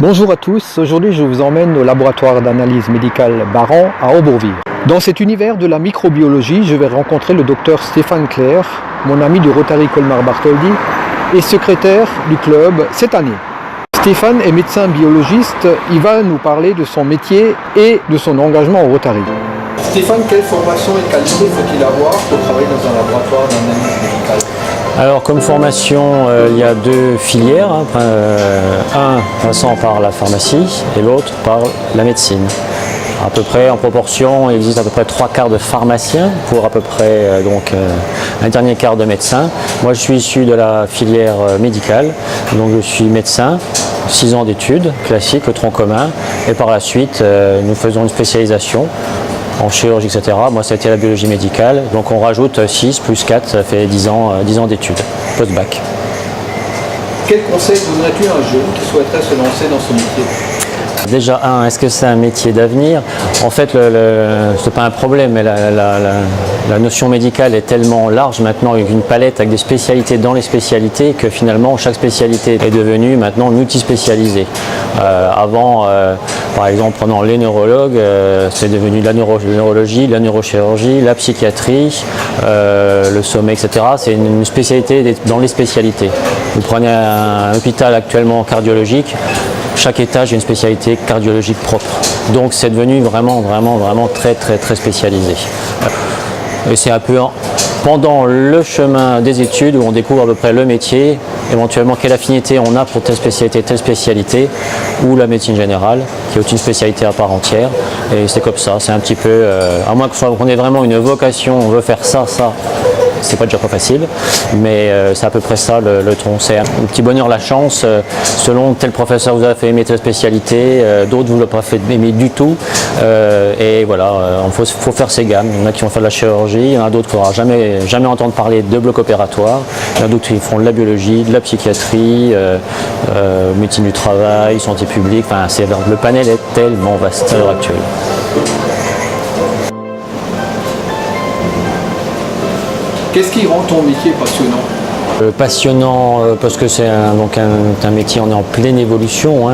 Bonjour à tous, aujourd'hui je vous emmène au laboratoire d'analyse médicale Baran à Aubourville. Dans cet univers de la microbiologie, je vais rencontrer le docteur Stéphane Clair, mon ami du Rotary Colmar Bartholdi et secrétaire du club cette année. Stéphane est médecin biologiste, il va nous parler de son métier et de son engagement au Rotary. Stéphane, quelle formation et qualité faut-il avoir pour travailler dans un laboratoire d'analyse médicale ? Alors comme formation, il y a deux filières, un passant par la pharmacie et l'autre par la médecine. À peu près en proportion, il existe à peu près 3/4 de pharmaciens pour à peu près un dernier quart de médecins. Moi je suis issu de la filière médicale, donc je suis médecin, 6 ans d'études classiques, le tronc commun, et par la suite nous faisons une spécialisation en chirurgie, etc. Moi, c'était la biologie médicale. Donc, on rajoute 6 plus 4, ça fait 10 ans d'études, post-bac. Quel conseil donnerais-tu à un jeune qui souhaiterait se lancer dans ce métier ? Déjà, est-ce que c'est un métier d'avenir ? En fait, c'est pas un problème, mais la notion médicale est tellement large maintenant, avec une palette avec des spécialités dans les spécialités, que finalement, chaque spécialité est devenue maintenant multispécialisée. Avant, par exemple, prenant les neurologues, c'est devenu la neurologie, la neurochirurgie, la psychiatrie, le sommeil, etc. C'est une spécialité dans les spécialités. Vous prenez un hôpital actuellement cardiologique, chaque étage a une spécialité cardiologique propre. Donc c'est devenu vraiment très spécialisé. Et c'est un peu pendant le chemin des études où on découvre à peu près le métier, éventuellement quelle affinité on a pour telle spécialité, ou la médecine générale, qui est une spécialité à part entière. Et c'est comme ça, c'est un petit peu, à moins qu'on ait vraiment une vocation, on veut faire ça, c'est pas déjà pas facile, mais c'est à peu près ça le tronc. C'est un petit bonheur, la chance, selon tel professeur vous avez fait aimer telle spécialité, d'autres vous l'avez pas fait aimer du tout, et voilà, il faut faire ses gammes. Il y en a qui vont faire de la chirurgie, il y en a d'autres qui ne pourront jamais entendre parler de bloc opératoire, il y en a d'autres qui feront de la biologie, de la psychiatrie, médecine du travail, santé publique, enfin, le panel est tellement vaste à l'heure actuelle. Qu'est-ce qui rend ton métier passionnant ? Passionnant parce que c'est un métier, on est en pleine évolution.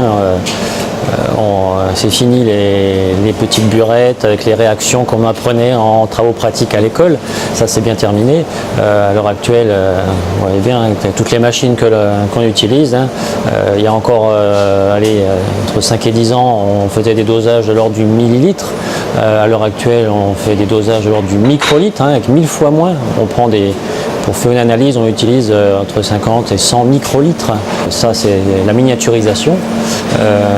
C'est fini les petites burettes avec les réactions qu'on apprenait en travaux pratiques à l'école. Ça, c'est bien terminé. À l'heure actuelle, vous voyez bien, avec toutes les machines qu'on utilise, il y a encore entre 5 et 10 ans, on faisait des dosages de l'ordre du millilitre. À l'heure actuelle, on fait des dosages de l'ordre du microlitre, avec 1000 fois moins. Pour faire une analyse, on utilise entre 50 et 100 microlitres. Ça, c'est la miniaturisation.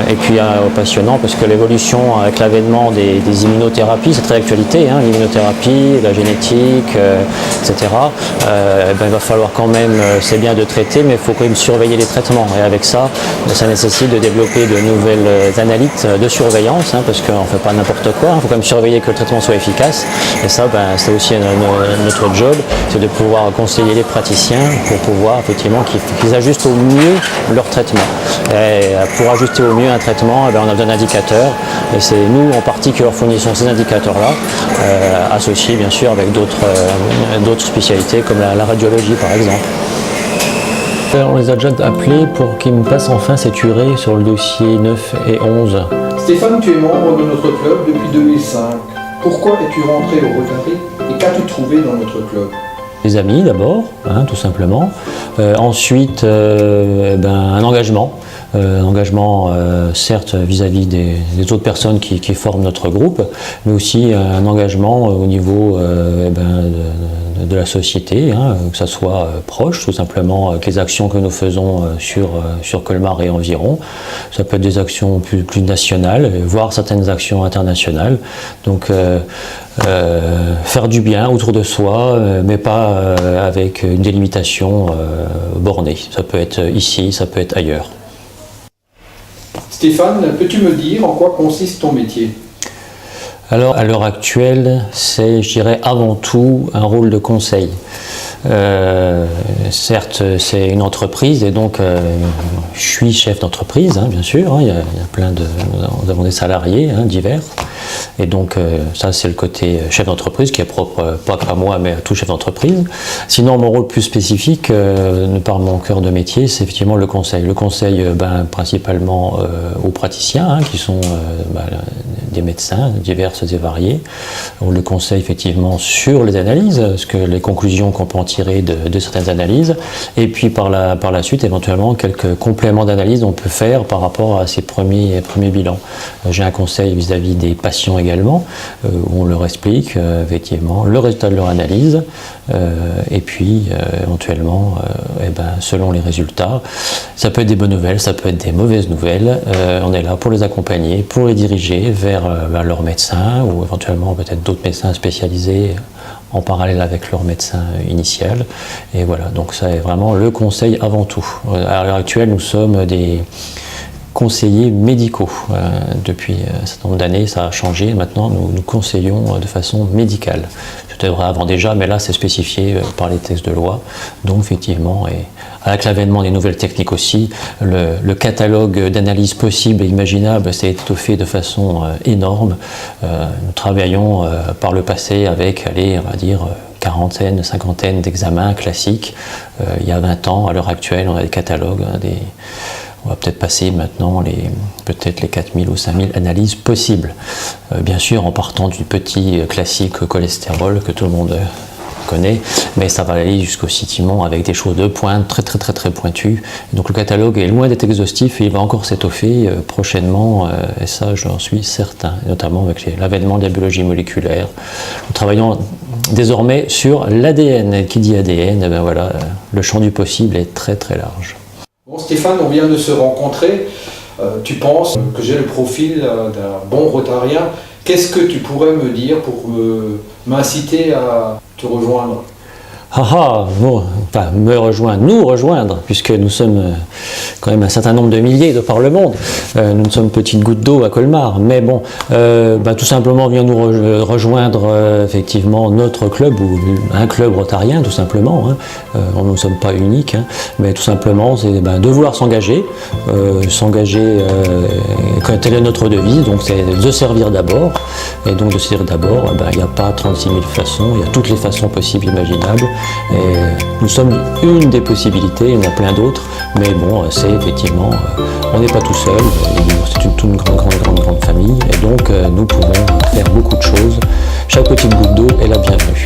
Et puis, passionnant, parce que l'évolution avec l'avènement des immunothérapies, c'est très d'actualité, l'immunothérapie, la génétique, etc. Il va falloir quand même, c'est bien de traiter, mais il faut quand même surveiller les traitements. Et avec ça, ça nécessite de développer de nouvelles analytes de surveillance, parce qu'on ne fait pas n'importe quoi. Il faut quand même surveiller que le traitement soit efficace. Et ça, c'est aussi notre job, c'est de pouvoir conseiller les praticiens pour pouvoir effectivement qu'ils ajustent au mieux leur traitement. Et pour ajuster au mieux un traitement, on a besoin d'indicateurs, et c'est nous en partie qui leur fournissons ces indicateurs-là, associés bien sûr avec d'autres spécialités comme la radiologie par exemple. On les a déjà appelés pour qu'ils me passent enfin cette urée sur le dossier 9 et 11. Stéphane, tu es membre de notre club depuis 2005. Pourquoi es-tu rentré au Rotary et qu'as-tu trouvé dans notre club ? Des amis d'abord, tout simplement. Ensuite, un engagement. Certes vis-à-vis des autres personnes qui forment notre groupe, mais aussi un engagement au niveau de la société, que ça soit proche, tout simplement, avec les actions que nous faisons sur Colmar et environ. Ça peut être des actions plus nationales, voire certaines actions internationales. Donc, faire du bien autour de soi, mais pas avec une délimitation bornée. Ça peut être ici, ça peut être ailleurs. Stéphane, peux-tu me dire en quoi consiste ton métier ? Alors, à l'heure actuelle, c'est, je dirais, avant tout un rôle de conseil. Certes, c'est une entreprise et donc je suis chef d'entreprise, bien sûr. Il y a plein nous avons des salariés divers. Et donc ça c'est le côté chef d'entreprise qui est propre pas qu'à moi mais à tout chef d'entreprise. Sinon mon rôle plus spécifique, de par mon cœur de métier, c'est effectivement le conseil. Le conseil principalement aux praticiens qui sont des médecins diverses et variés. On le conseille effectivement sur les analyses, les conclusions qu'on peut en tirer de certaines analyses, et puis par la suite éventuellement quelques compléments d'analyse on peut faire par rapport à ces premiers bilans. J'ai un conseil vis-à-vis des patients également, où on leur explique effectivement le résultat de leur analyse, et puis éventuellement selon les résultats, ça peut être des bonnes nouvelles, ça peut être des mauvaises nouvelles, on est là pour les accompagner, pour les diriger vers leur médecin ou éventuellement peut-être d'autres médecins spécialisés en parallèle avec leur médecin initial. Et voilà, donc ça est vraiment le conseil avant tout. À l'heure actuelle, nous sommes des conseillers médicaux. Depuis un certain nombre d'années, ça a changé. Maintenant, nous conseillons de façon médicale. C'était vrai avant déjà, mais là, c'est spécifié par les textes de loi. Donc, effectivement, et avec l'avènement des nouvelles techniques aussi, le catalogue d'analyses possibles et imaginables s'est étoffé de façon énorme. Nous travaillons par le passé avec, on va dire, quarantaine, cinquantaine d'examens classiques. Il y a 20 ans, à l'heure actuelle, on a des catalogues, on va peut-être passer maintenant peut-être les 4000 ou 5000 analyses possibles. Bien sûr, en partant du petit classique cholestérol que tout le monde connaît, mais ça va aller jusqu'au scintillement avec des choses de pointe très pointues. Donc le catalogue est loin d'être exhaustif et il va encore s'étoffer prochainement, et ça j'en suis certain, notamment avec l'avènement de la biologie moléculaire. Nous travaillons désormais sur l'ADN. Qui dit ADN, voilà, le champ du possible est très large. Bon Stéphane, on vient de se rencontrer. Tu penses que j'ai le profil d'un bon rotarien. Qu'est-ce que tu pourrais me dire pour m'inciter à te rejoindre? Bon, enfin, nous rejoindre, puisque nous sommes quand même un certain nombre de milliers de par le monde. Nous ne sommes petite goutte d'eau à Colmar, mais bon, tout simplement viens nous rejoindre effectivement notre club, ou un club rotarien tout simplement. Nous ne sommes pas uniques, mais tout simplement c'est de vouloir s'engager, telle est notre devise, donc c'est de servir d'abord, et donc de servir d'abord, il n'y a pas 36 000 façons, il y a toutes les façons possibles, imaginables. Et nous sommes une des possibilités, il y en a plein d'autres, mais bon, c'est effectivement, on n'est pas tout seul, c'est une grande famille, et donc nous pouvons faire beaucoup de choses. Chaque petite goutte d'eau est la bienvenue.